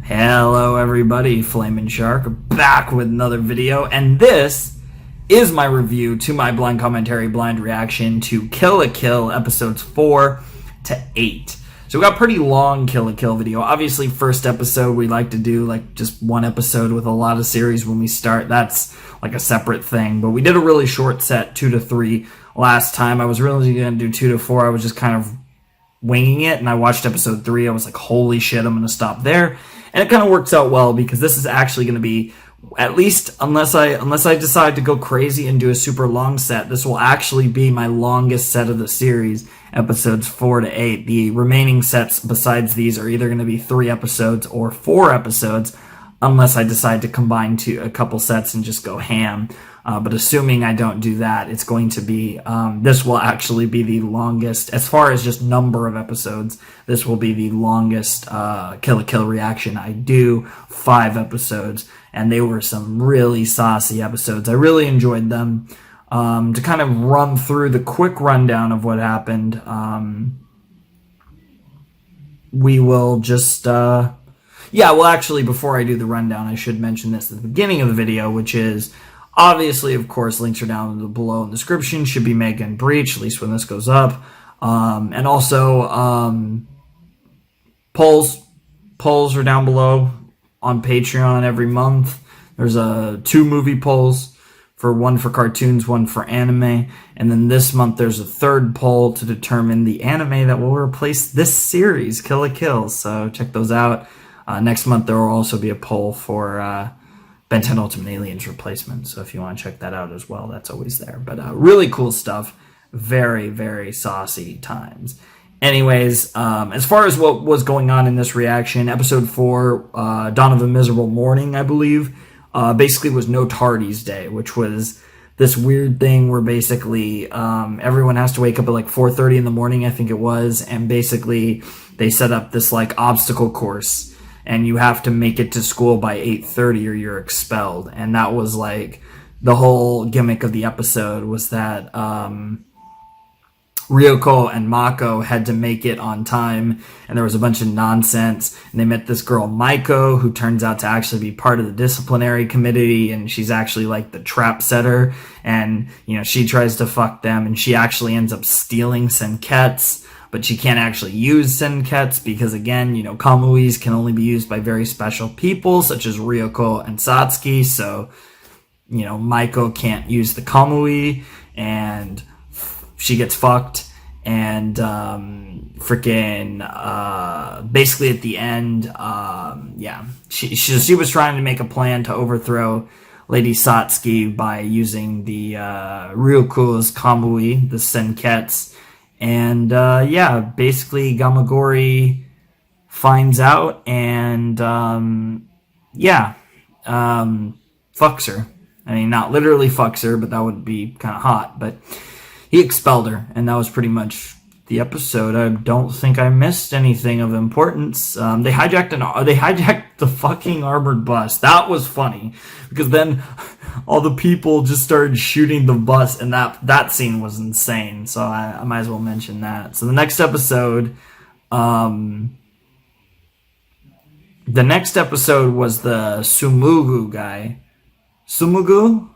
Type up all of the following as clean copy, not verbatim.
Hello everybody, Flamin' Shark, back with another video, and this is my review to my blind commentary, blind reaction to Kill la Kill episodes 4 to 8. So we got a pretty long Kill la Kill video. Obviously, first episode we like to do like just one episode with a lot of series when we start. That's like a separate thing, but we did a really short set, 2 to 3 last time. I was really going to do 2 to 4. I was just kind of winging it, and I watched episode 3. I was like, holy shit, I'm going to stop there. And it kind of works out well because this is actually going to be, at least unless I decide to go crazy and do a super long set, this will actually be my longest set of the series, episodes 4 to 8. The remaining sets besides these are either going to be 3 episodes or 4 episodes, unless I decide to combine a couple sets and just go ham. But assuming I don't do that, it's going to be, this will actually be the longest, as far as just number of episodes, this will be the longest Kill la Kill reaction I do, 5 episodes, and they were some really saucy episodes. I really enjoyed them. To kind of run through the quick rundown of what happened, we will just, well, actually, before I do the rundown, I should mention this at the beginning of the video, which is, obviously, of course, links are down below in the description. Should be Megan Breach, at least when this goes up. And also, polls are down below on Patreon every month. There's 2 movie polls, one for cartoons, one for anime. And then this month, there's a 3rd poll to determine the anime that will replace this series, Kill la Kill. So check those out. Next month, there will also be a poll for Ben 10 Ultimate Aliens replacement, so if you want to check that out as well, that's always there. But really cool stuff, very, very saucy times. Anyways, as far as what was going on in this reaction, episode 4, Dawn of a Miserable Morning, I believe, basically was No Tardies Day, which was this weird thing where basically everyone has to wake up at like 4:30 in the morning, I think it was, and basically they set up this like obstacle course, and you have to make it to school by 8:30 or you're expelled. And that was like the whole gimmick of the episode, was that Ryoko and Mako had to make it on time, and there was a bunch of nonsense, and they met this girl Maiko, who turns out to actually be part of the disciplinary committee, and she's actually like the trap setter, and you know, she tries to fuck them, and she actually ends up stealing Senkets. But she can't actually use Senkets because, again, you know, Kamuis can only be used by very special people, such as Ryoko and Satsuki. So, you know, Maiko can't use the Kamui, and she gets fucked. And basically at the end, she was trying to make a plan to overthrow Lady Satsuki by using the Ryoko's Kamui, the Senkets. And, basically Gamagori finds out and, fucks her. I mean, not literally fucks her, but that would be kind of hot. But he expelled her, and that was pretty much the episode. I don't think I missed anything of importance. They hijacked the fucking armored bus. That was funny, because then all the people just started shooting the bus, and that scene was insane. So I might as well mention that. So the next episode, was the Sumugu guy. Sumugu?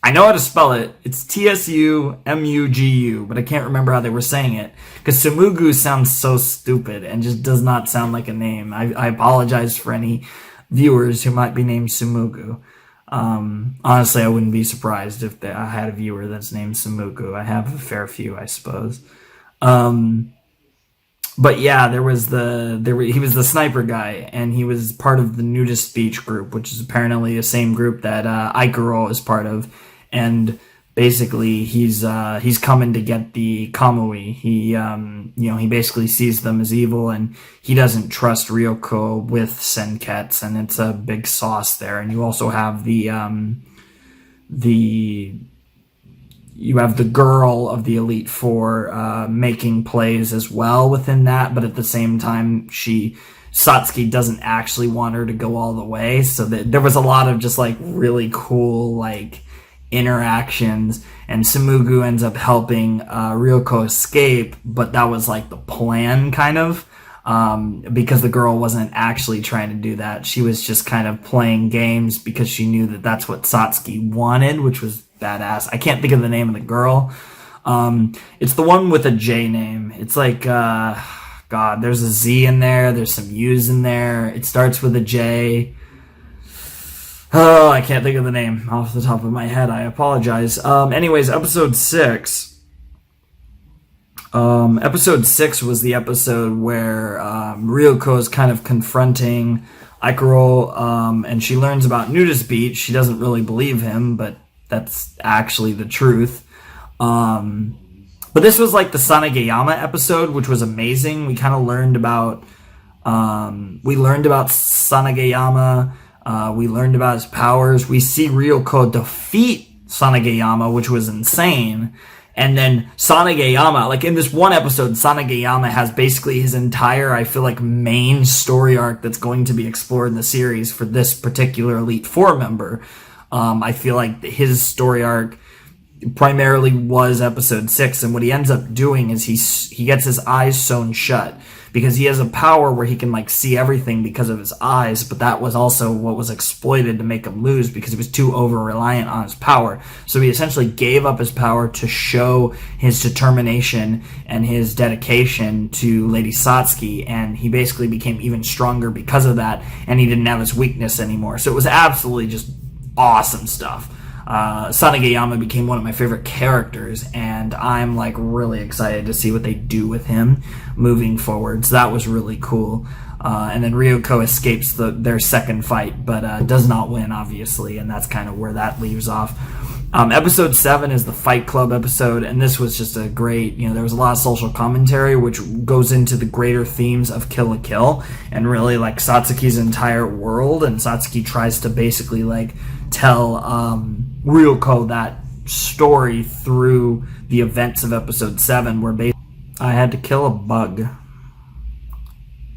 I know how to spell it. It's TsuMugu, but I can't remember how they were saying it, because Sumugu sounds so stupid and just does not sound like a name. I apologize for any viewers who might be named Sumugu. Honestly, I wouldn't be surprised if I had a viewer that's named Sumugu. I have a fair few, I suppose. But yeah, he was the sniper guy, and he was part of the nudist beach group, which is apparently the same group that Aikuro is part of. And basically, he's coming to get the Kamui. He basically sees them as evil, and he doesn't trust Ryoko with Senkets, and it's a big sauce there. And you also have the girl of the Elite Four making plays as well within that, but at the same time, Satsuki doesn't actually want her to go all the way. So there was a lot of just like really cool like interactions, and Sumugu ends up helping Ryoko escape, but that was like the plan kind of. because the girl wasn't actually trying to do that. She was just kind of playing games because she knew that that's what Satsuki wanted, which was badass. I can't think of the name of the girl. It's the one with a J name. It's like, God, there's a Z in there. There's some U's in there. It starts with a J. Oh, I can't think of the name off the top of my head. I apologize. Anyways, episode 6. Episode 6 was the episode where Ryuko is kind of confronting Aikuro, and she learns about Nudist Beach. She doesn't really believe him, but that's actually the truth. But this was like the Sanageyama episode, which was amazing. We kind of learned about Sanageyama. We learned about his powers. We see Ryuko defeat Sanageyama, which was insane. And then Sanageyama, like in this one episode, Sanageyama has basically his entire, I feel like, main story arc that's going to be explored in the series for this particular Elite Four member. I feel like his story arc primarily was episode 6, and what he ends up doing is he gets his eyes sewn shut because he has a power where he can like see everything because of his eyes, but that was also what was exploited to make him lose because he was too over reliant on his power. So he essentially gave up his power to show his determination and his dedication to Lady Satsuki, and he basically became even stronger because of that, and he didn't have his weakness anymore. So it was absolutely just awesome stuff. Sanageyama became one of my favorite characters, and I'm like really excited to see what they do with him moving forward. So that was really cool. And then Ryuko escapes their second fight, but does not win, obviously, and that's kind of where that leaves off. Episode 7 is the Fight Club episode, and this was just a great, there was a lot of social commentary, which goes into the greater themes of Kill la Kill, and really like Satsuki's entire world, and Satsuki tries to basically like tell Ryuko that story through the events of episode 7, where basically I had to kill a bug. This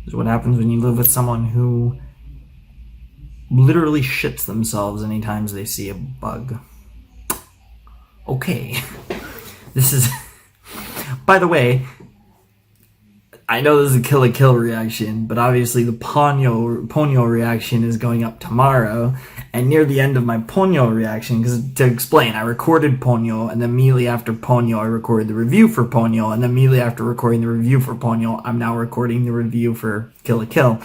is what happens when you live with someone who literally shits themselves anytime they see a bug. Okay. This is... By the way, I know this is a Kill la Kill reaction, but obviously the Ponyo reaction is going up tomorrow. And near the end of my Ponyo reaction, because to explain, I recorded Ponyo, and then immediately after Ponyo, I recorded the review for Ponyo, and then immediately after recording the review for Ponyo, I'm now recording the review for Kill la Kill.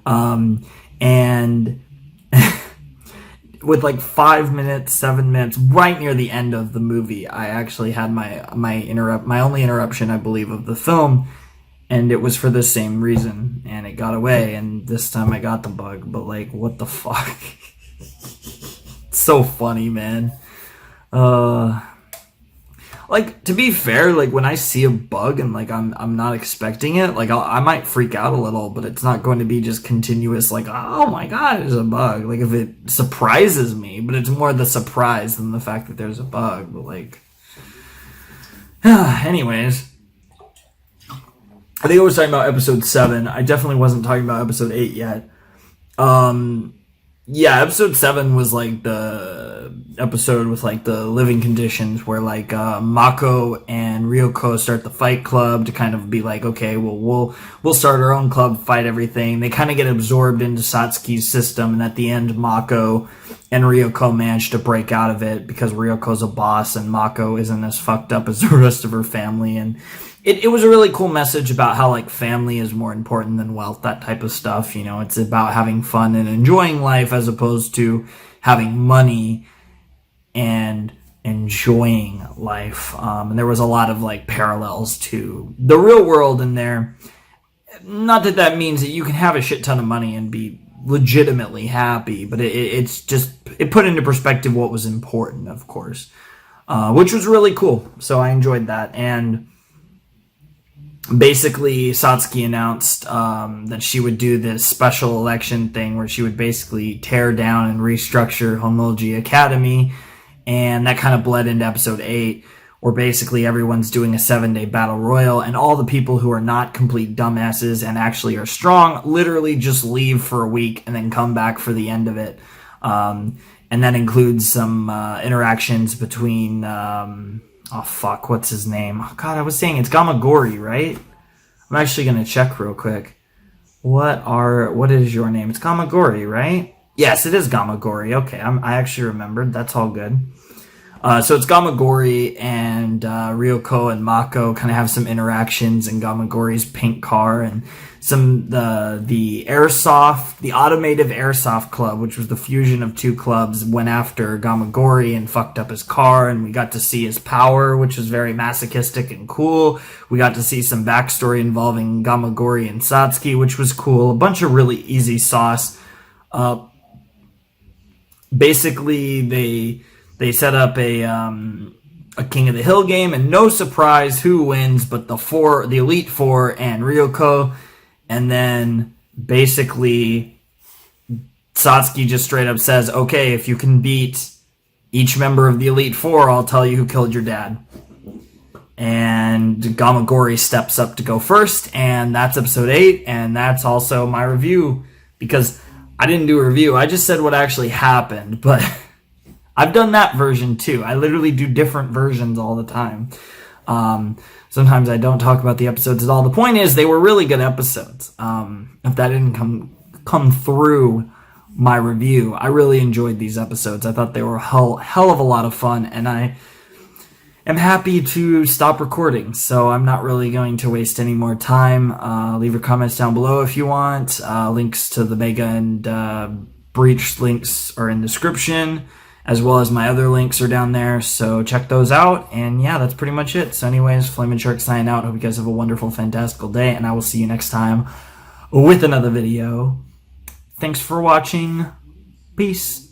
And with like 5 minutes, 7 minutes, right near the end of the movie, I actually had my only interruption, I believe, of the film, and it was for the same reason, and it got away, and this time I got the bug, but like, what the fuck? It's so funny, man. Like, to be fair, like, when I see a bug and, like, I'm not expecting it, like, I might freak out a little, but it's not going to be just continuous, like, oh my god, there's a bug. Like, if it surprises me, but it's more the surprise than the fact that there's a bug, but, like... anyways. I think I was talking about episode 7. I definitely wasn't talking about episode 8 yet. Yeah, episode 7 was like the episode with like the living conditions where like Mako and Ryuko start the fight club to kind of be like, okay, well we'll start our own club, fight everything. They kind of get absorbed into Satsuki's system, and at the end Mako and Ryuko manage to break out of it because Ryuko's a boss and Mako isn't as fucked up as the rest of her family. And it was a really cool message about how, like, family is more important than wealth, that type of stuff. It's about having fun and enjoying life as opposed to having money and enjoying life. And there was a lot of, like, parallels to the real world in there. Not that that means that you can have a shit ton of money and be legitimately happy, but it's just, it put into perspective what was important, of course, which was really cool. So I enjoyed that. And basically, Satsuki announced that she would do this special election thing where she would basically tear down and restructure Honnouji Academy, and that kind of bled into episode 8, where basically everyone's doing a 7-day battle royal, and all the people who are not complete dumbasses and actually are strong literally just leave for a week and then come back for the end of it. And that includes some interactions between... oh, fuck, what's his name? Oh, God, I was saying it's Gamagori, right? Am I'm actually going to check real quick. What is your name? It's Gamagori, right? Yes, it is Gamagori. Okay, I actually remembered. That's all good. So it's Gamagori and Ryoko and Mako kind of have some interactions in Gamagori's pink car, and the automated airsoft club, which was the fusion of two clubs, went after Gamagori and fucked up his car, and we got to see his power, which was very masochistic and cool. We got to see some backstory involving Gamagori and Satsuki, which was cool. A bunch of really easy sauce. Basically, they set up a King of the Hill game, and no surprise who wins but the Elite Four and Ryoko. And then basically Satsuki just straight up says, okay, if you can beat each member of the Elite Four, I'll tell you who killed your dad. And Gamagori steps up to go first, and that's episode 8, and that's also my review, because I didn't do a review, I just said what actually happened, but I've done that version too. I literally do different versions all the time. Sometimes I don't talk about the episodes at all. The point is, they were really good episodes. If that didn't come through my review, I really enjoyed these episodes. I thought they were hell of a lot of fun, and I am happy to stop recording, so I'm not really going to waste any more time. Leave your comments down below if you want. Links to the Mega and Breach links are in the description, as well as my other links are down there, so check those out. And yeah, that's pretty much it. So anyways, Flamin' Shark signing out. Hope you guys have a wonderful, fantastical day, and I will see you next time with another video. Thanks for watching. Peace.